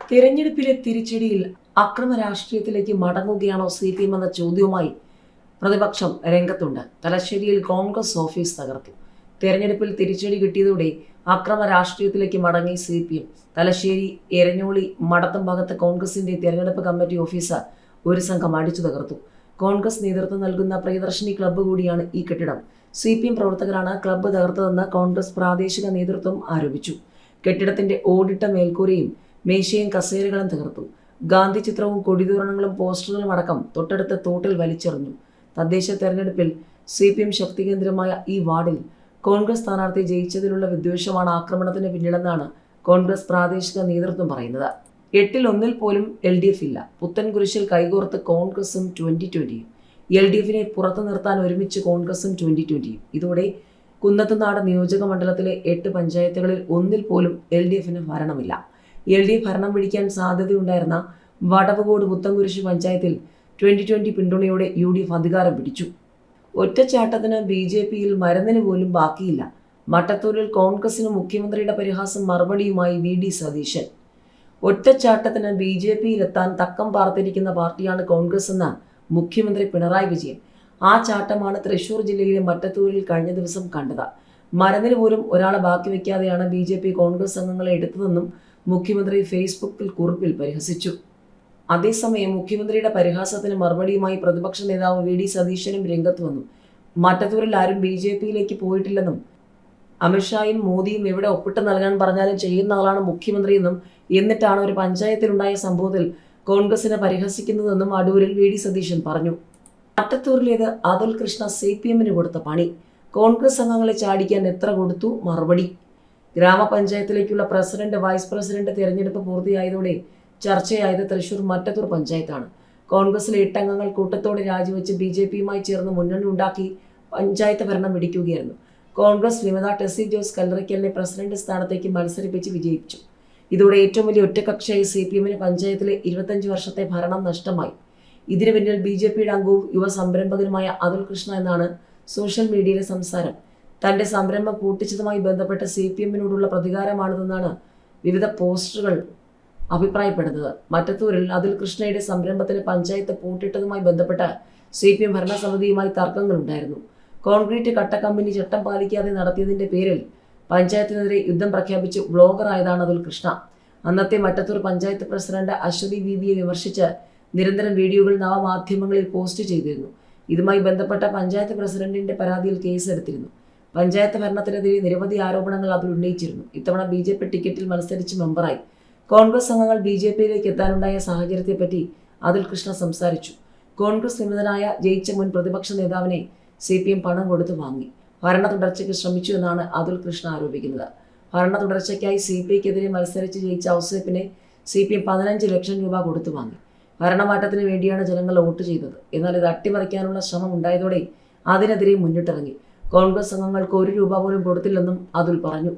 തിരഞ്ഞെടുപ്പിലെ തിരിച്ചടിയിൽ അക്രമ രാഷ്ട്രീയത്തിലേക്ക് മടങ്ങുകയാണോ CPM എന്ന ചോദ്യവുമായി പ്രതിപക്ഷം രംഗത്തുണ്ട്. തലശ്ശേരിയിൽ കോൺഗ്രസ് ഓഫീസ് തകർത്തു. തെരഞ്ഞെടുപ്പിൽ തിരിച്ചടി കിട്ടിയതോടെ അക്രമ രാഷ്ട്രീയത്തിലേക്ക് മടങ്ങി CPM. തലശ്ശേരി എരഞ്ഞോളി മടത്തം ഭാഗത്ത് കോൺഗ്രസിന്റെ തെരഞ്ഞെടുപ്പ് കമ്മിറ്റി ഓഫീസ് ഒരു സംഘം അടിച്ചു തകർത്തു. കോൺഗ്രസ് നേതൃത്വം നൽകുന്ന പ്രിയദർശിനി ക്ലബ്ബ് കൂടിയാണ് ഈ കെട്ടിടം. CPM പ്രവർത്തകരാണ് ക്ലബ്ബ് തകർത്തതെന്ന് കോൺഗ്രസ് പ്രാദേശിക നേതൃത്വം ആരോപിച്ചു. കെട്ടിടത്തിന്റെ ഓടിട്ട മേൽക്കൂരയും മേശയും കസേരകളും തകർത്തു. ഗാന്ധി ചിത്രവും കൊടിതോരണങ്ങളും പോസ്റ്ററുകളും അടക്കം തൊട്ടടുത്ത തോട്ടിൽ വലിച്ചെറിഞ്ഞു. തദ്ദേശ തെരഞ്ഞെടുപ്പിൽ CPM ശക്തികേന്ദ്രമായ ഈ വാർഡിൽ കോൺഗ്രസ് സ്ഥാനാർത്ഥി ജയിച്ചതിലുള്ള വിദ്വേഷമാണ് ആക്രമണത്തിന് പിന്നിലെന്നാണ് കോൺഗ്രസ് പ്രാദേശിക നേതൃത്വം പറയുന്നത്. 8-ൽ 1 പോലും LDF ഇല്ല. പുത്തൻകുരിശിൽ കൈകോർത്ത് കോൺഗ്രസും 2020യും. LDFിനെ പുറത്തു നിർത്താൻ ഒരുമിച്ച് കോൺഗ്രസും 2020യും. ഇതോടെ കുന്നത്തുനാട് നിയോജക മണ്ഡലത്തിലെ 8 പഞ്ചായത്തുകളിൽ 1 പോലും LDFിന് ഭരണമില്ല. LDF ഭരണം പിടിക്കാൻ സാധ്യതയുണ്ടായിരുന്ന വടവുകോട് പുത്തൻകുരിശ് പഞ്ചായത്തിൽ 2020 പിന്തുണയോടെ UDF അധികാരം പിടിച്ചു. ഒറ്റച്ചാട്ടത്തിന് BJPയിൽ മരുന്നിന് പോലും ബാക്കിയില്ല. മട്ടത്തൂരിൽ കോൺഗ്രസിന് മുഖ്യമന്ത്രിയുടെ പരിഹാസം മറുപടിയുമായി VD സതീശൻ. ഒറ്റച്ചാട്ടത്തിന് BJPയിലെത്താൻ തക്കം പാർത്തിരിക്കുന്ന പാർട്ടിയാണ് കോൺഗ്രസ് എന്ന മുഖ്യമന്ത്രി പിണറായി വിജയൻ. ആ ചാട്ടമാണ് തൃശൂർ ജില്ലയിലെ മട്ടത്തൂരിൽ കഴിഞ്ഞ ദിവസം കണ്ടത്. മരുന്നിന് പോലും ഒരാളെ ബാക്കി വയ്ക്കാതെയാണ് BJP കോൺഗ്രസ് അംഗങ്ങളെ എടുത്തതെന്നും മുഖ്യമന്ത്രി ഫേസ്ബുക്കിൽ കുറിപ്പിൽ പരിഹസിച്ചു. അതേസമയം മുഖ്യമന്ത്രിയുടെ പരിഹാസത്തിന് മറുപടിയുമായി പ്രതിപക്ഷ നേതാവ് VD സതീശനും രംഗത്ത് വന്നു. മട്ടത്തൂരിൽ ആരും BJPയിലേക്ക് പോയിട്ടില്ലെന്നും അമിത്ഷായും മോദിയും എവിടെ ഒപ്പിട്ട് നൽകാൻ പറഞ്ഞാലും ചെയ്യുന്ന ആളാണ് മുഖ്യമന്ത്രിയെന്നും എന്നിട്ടാണ് ഒരു പഞ്ചായത്തിലുണ്ടായ സംഭവത്തിൽ കോൺഗ്രസിനെ പരിഹസിക്കുന്നതെന്നും അടൂരിൽ VD സതീശൻ പറഞ്ഞു. മട്ടത്തൂരിലേത് അതുൽ കൃഷ്ണ CPMന് കൊടുത്ത പണി. കോൺഗ്രസ് അംഗങ്ങളെ ചാടിക്കാൻ എത്ര കൊടുത്തു? മറുപടി. ഗ്രാമപഞ്ചായത്തിലേക്കുള്ള പ്രസിഡന്റ് വൈസ് പ്രസിഡന്റ് തിരഞ്ഞെടുപ്പ് പൂർത്തിയായതോടെ ചർച്ചയായത് തൃശൂർ മട്ടത്തൂർ പഞ്ചായത്താണ്. കോൺഗ്രസിലെ 8 അംഗങ്ങൾ കൂട്ടത്തോടെ രാജിവെച്ച് BJPയുമായി ചേർന്ന് മുന്നണി ഉണ്ടാക്കി പഞ്ചായത്ത് ഭരണം പിടിക്കുകയായിരുന്നു. കോൺഗ്രസ് വിമത ടെസി ജോസ് കല്ലറയ്ക്കലിനെ പ്രസിഡന്റ് സ്ഥാനത്തേക്ക് മത്സരിപ്പിച്ച് വിജയിപ്പിച്ചു. ഇതോടെ ഏറ്റവും വലിയ ഒറ്റക്കക്ഷിയായ CPMന് പഞ്ചായത്തിലെ 25 വർഷത്തെ ഭരണം നഷ്ടമായി. ഇതിനു പിന്നിൽ BJPയുടെ അംഗവും യുവ സംരംഭകനുമായ അതുൽ കൃഷ്ണ എന്നാണ് സോഷ്യൽ മീഡിയയിലെ സംസാരം. തന്റെ സംരംഭം പൂട്ടിച്ചതുമായി ബന്ധപ്പെട്ട് CPMനോടുള്ള പ്രതികാരമാണിതെന്നാണ് വിവിധ പോസ്റ്ററുകൾ അഭിപ്രായപ്പെടുന്നത്. മട്ടത്തൂരിൽ അതുൽ കൃഷ്ണയുടെ സംരംഭത്തിന് പഞ്ചായത്ത് പൂട്ടിട്ടതുമായി ബന്ധപ്പെട്ട് CPM ഭരണസമിതിയുമായി തർക്കങ്ങളുണ്ടായിരുന്നു. കോൺക്രീറ്റ് കട്ട കമ്പനി ചട്ടം പാലിക്കാതെ നടത്തിയതിന്റെ പേരിൽ പഞ്ചായത്തിനെതിരെ യുദ്ധം പ്രഖ്യാപിച്ച് വ്ളോഗറായതാണ് അതുൽ കൃഷ്ണ. അന്നത്തെ മട്ടത്തൂർ പഞ്ചായത്ത് പ്രസിഡന്റ് അശ്വതി ബീബിയെ വിമർശിച്ച് നിരന്തരം വീഡിയോകൾ നവമാധ്യമങ്ങളിൽ പോസ്റ്റ് ചെയ്തിരുന്നു. ഇതുമായി ബന്ധപ്പെട്ട പഞ്ചായത്ത് പ്രസിഡന്റിന്റെ പരാതിയിൽ കേസെടുത്തിരുന്നു. പഞ്ചായത്ത് ഭരണത്തിനെതിരെ നിരവധി ആരോപണങ്ങൾ അതിൽ ഉന്നയിച്ചിരുന്നു. ഇത്തവണ BJP ടിക്കറ്റിൽ മത്സരിച്ച് മെമ്പറായി. കോൺഗ്രസ് അംഗങ്ങൾ BJPയിലേക്ക് എത്താനുണ്ടായ സാഹചര്യത്തെപ്പറ്റി അതുൽ കൃഷ്ണ സംസാരിച്ചു. കോൺഗ്രസ് വിമതനായ ജയിച്ച മുൻ പ്രതിപക്ഷ നേതാവിനെ CPM പണം കൊടുത്തു വാങ്ങി ഭരണ തുടർച്ചയ്ക്ക് ശ്രമിച്ചു എന്നാണ് അതുൽ കൃഷ്ണ ആരോപിക്കുന്നത്. ഭരണ തുടർച്ചയ്ക്കായി CPIക്കെതിരെ മത്സരിച്ച് ജയിച്ച ഔസേപ്പിനെ CPM 15 ലക്ഷം രൂപ കൊടുത്തു വാങ്ങി. ഭരണമാറ്റത്തിന് വേണ്ടിയാണ് ജനങ്ങൾ വോട്ട് ചെയ്തത്. എന്നാൽ ഇത് അട്ടിമറിക്കാനുള്ള ശ്രമം ഉണ്ടായതോടെ അതിനെതിരെ മുന്നിട്ടിറങ്ങി. കോൺഗ്രസ് അംഗങ്ങൾക്ക് 1 രൂപ പോലും കൊടുത്തില്ലെന്നും അതുൽ പറഞ്ഞു.